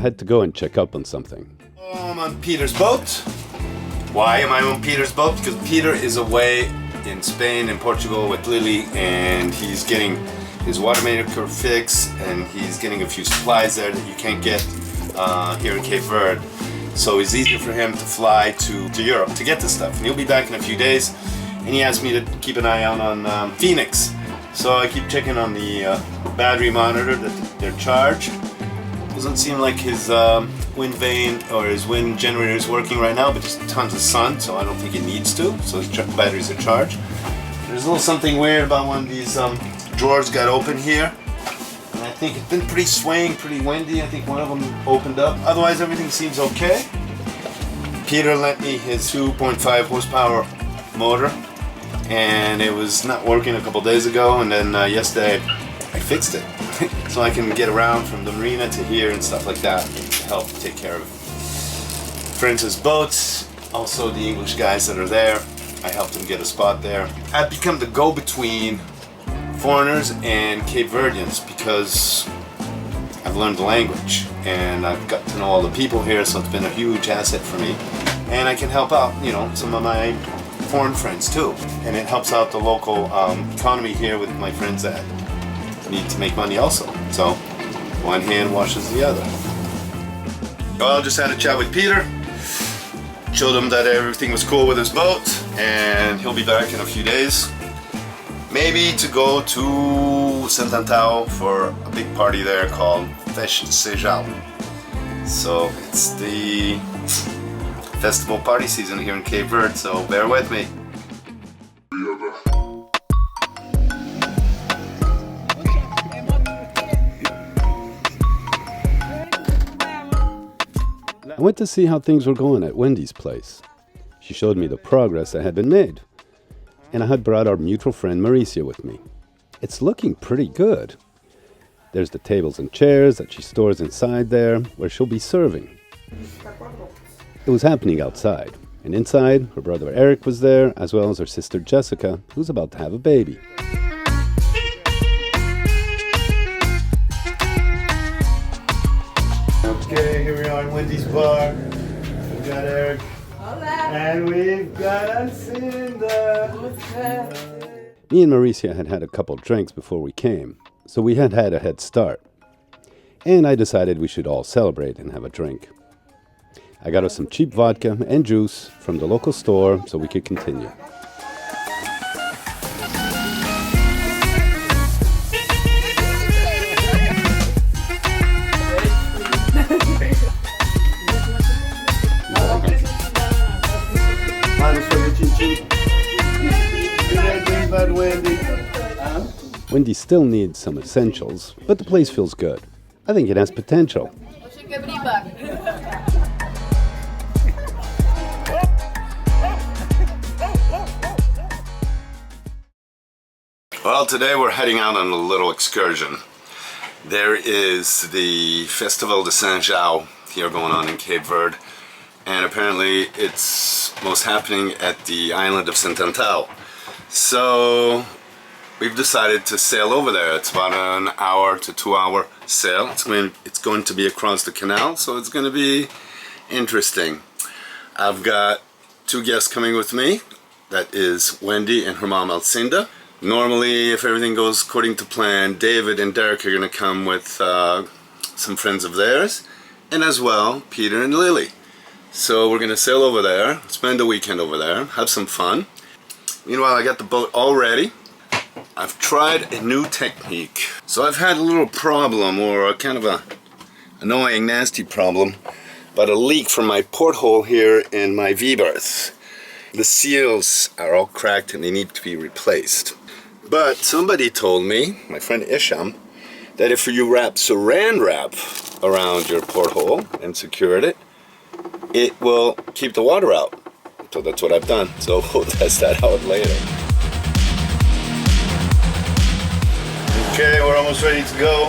had to go and check up on something. I'm on Peter's boat. Why am I on Peter's boat? Because Peter is away in Spain and Portugal with Lily, and he's getting his water maker fixed, and he's getting a few supplies there that you can't get here in Cape Verde. So it's easier for him to fly to Europe to get this stuff. And he'll be back in a few days, and he asked me to keep an eye out on Phoenix. So I keep checking on the battery monitor that they're charged. Doesn't seem like his wind vane or his wind generator is working right now, but there's tons of sun, so I don't think it needs to. So his batteries are charged. There's a little something weird about one of these drawers got open here. And I think it's been pretty swaying, pretty windy. I think one of them opened up. Otherwise, everything seems okay. Peter lent me his 2.5 horsepower motor, and it was not working a couple days ago, and then yesterday I fixed it. So I can get around from the marina to here and stuff like that to help take care of friends' boats, also the English guys that are there. I helped them get a spot there. I've become the go-between foreigners and Cape Verdeans because I've learned the language and I've got to know all the people here, so it's been a huge asset for me. And I can help out, you know, some of my foreign friends too. And it helps out the local economy here with my friends that need to make money also. So one hand washes the other. Well, I just had a chat with Peter. Showed him that everything was cool with his boat, and he'll be back in a few days. Maybe to go to Antao for a big party there called Sao Jao. So it's the festival party season here in Cape Verde, so bear with me. I went to see how things were going at Wendy's place. She showed me the progress that had been made. And I had brought our mutual friend Mauricia with me. It's looking pretty good. There's the tables and chairs that she stores inside there, where she'll be serving. It was happening outside. And inside, her brother Eric was there, as well as her sister Jessica, who's about to have a baby. Okay, here we are in Wendys Bar. We've got Eric. Hola. And we've got Alcinda. Me and Mauricia had had a couple drinks before we came, so we had a head start. And I decided we should all celebrate and have a drink. I got us some cheap vodka and juice from the local store so we could continue. Wendy still needs some essentials, but the place feels good. I think it has potential. Well, today we're heading out on a little excursion. There is the Festival de Sao Jao here going on in Cape Verde, and apparently it's most happening at the island of Antao. So we've decided to sail over there. It's about an hour to 2 hour sail. It's going to be across the canal, so it's going to be interesting. I've got two guests coming with me. That is Wendy and her mom Alcinda. Normally, if everything goes according to plan, David and Derek are going to come with some friends of theirs, and as well Peter and Lily. So we're going to sail over there, spend the weekend over there, have some fun. Meanwhile, I got the boat all ready. I've tried a new technique. So I've had a little problem, or a kind of a annoying, nasty problem, about a leak from my porthole here in my V-berth. The seals are all cracked and they need to be replaced. But somebody told me, my friend Isham, that if you wrap saran wrap around your porthole and secured it, it will keep the water out. So that's what I've done. So we'll test that out later. Okay, we're almost ready to go.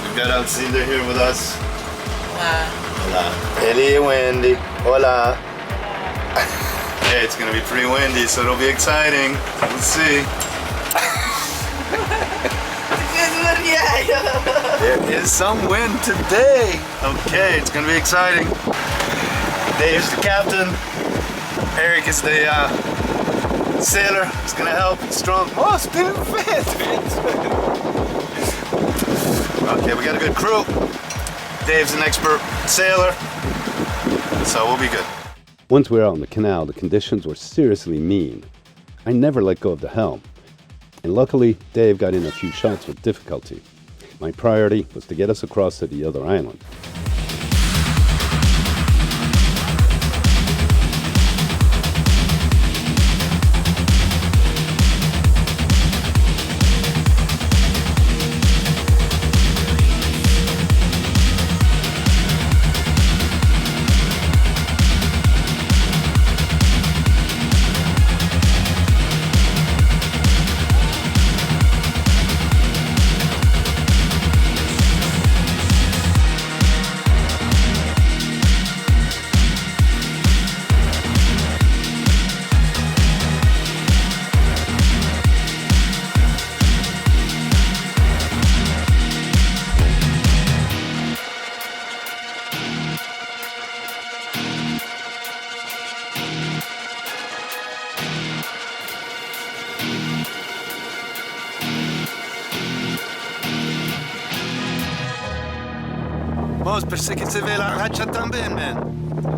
We've got Alcinda here with us. Hola. Hola. Ellie and Wendy. Hola. Yeah, it's gonna be pretty windy, so it'll be exciting. Let's see. There is some wind today. Okay, it's gonna be exciting. Dave's the captain. Eric is the sailor. He's gonna help. He's strong. Oh, spinning fan. Okay, we got a good crew. Dave's an expert sailor, so we'll be good. Once we were out on the canal, the conditions were seriously mean. I never let go of the helm. And luckily, Dave got in a few shots with difficulty. My priority was to get us across to the other island.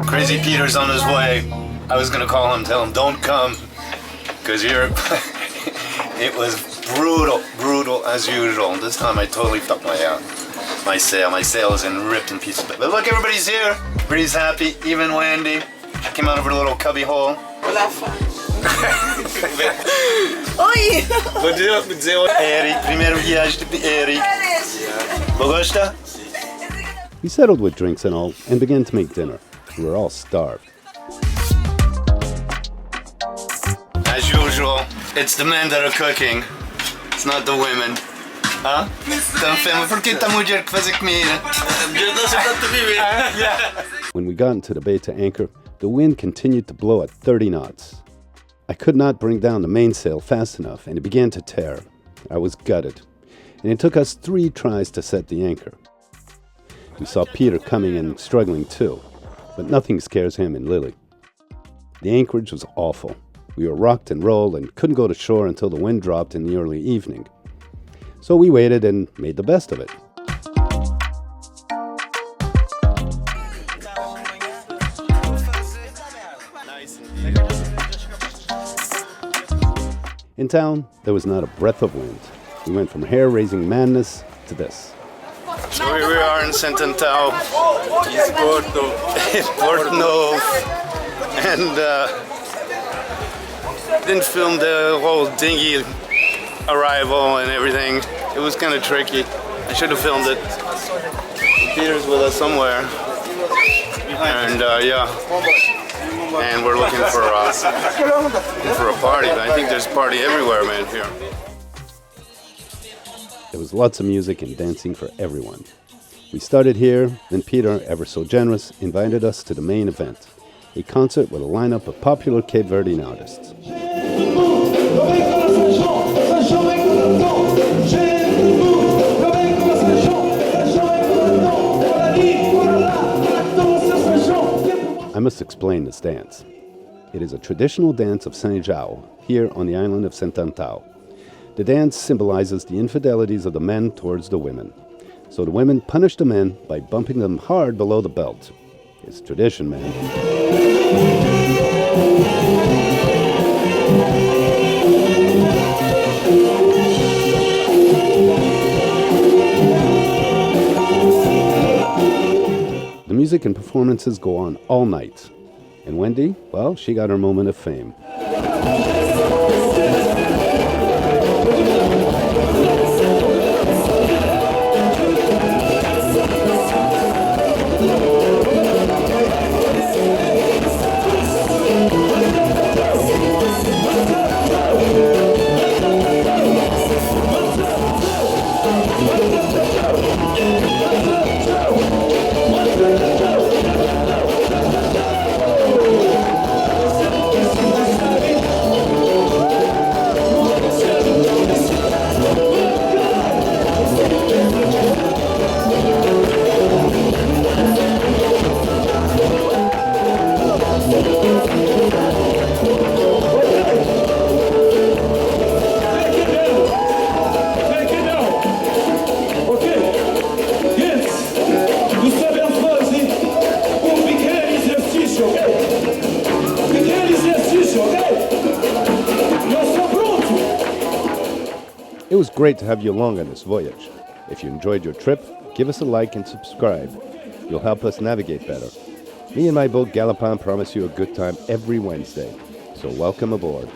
Crazy Peter's on his way. I was gonna call him, tell him don't come, because you're. It was brutal as usual. This time I totally fucked my sail. My sail is ripped in pieces. But look, everybody's here. Everybody's happy. Even Wendy. She came out of her little cubby hole. Eric, primeiro viagem de Eric. Gosta? We settled with drinks and all and began to make dinner. We were all starved. As usual, it's the men that are cooking. It's not the women. Huh? When we got into the bay to anchor, the wind continued to blow at 30 knots. I could not bring down the mainsail fast enough and it began to tear. I was gutted. And it took us 3 tries to set the anchor. We saw Peter coming and struggling too, but nothing scares him and Lily. The anchorage was awful. We were rocked and rolled and couldn't go to shore until the wind dropped in the early evening. So we waited and made the best of it. In town, there was not a breath of wind. We went from hair-raising madness to this. So here we are in Antao, Porto, and didn't film the whole dinghy arrival and everything. It was kind of tricky. I should have filmed it. Peter's with us somewhere, and and we're looking for a party. But I think there's a party everywhere, man. Here. There was lots of music and dancing for everyone. We started here, then Peter, ever so generous, invited us to the main event, a concert with a lineup of popular Cape Verdean artists. I must explain this dance. It is a traditional dance of Sao Jao, here on the island of Antao. The dance symbolizes the infidelities of the men towards the women. So the women punish the men by bumping them hard below the belt. It's tradition, man. The music and performances go on all night. And Wendy, well, she got her moment of fame. It was great to have you along on this voyage. If you enjoyed your trip, give us a like and subscribe. You'll help us navigate better. Me and my boat Galopin promise you a good time every Wednesday. So welcome aboard.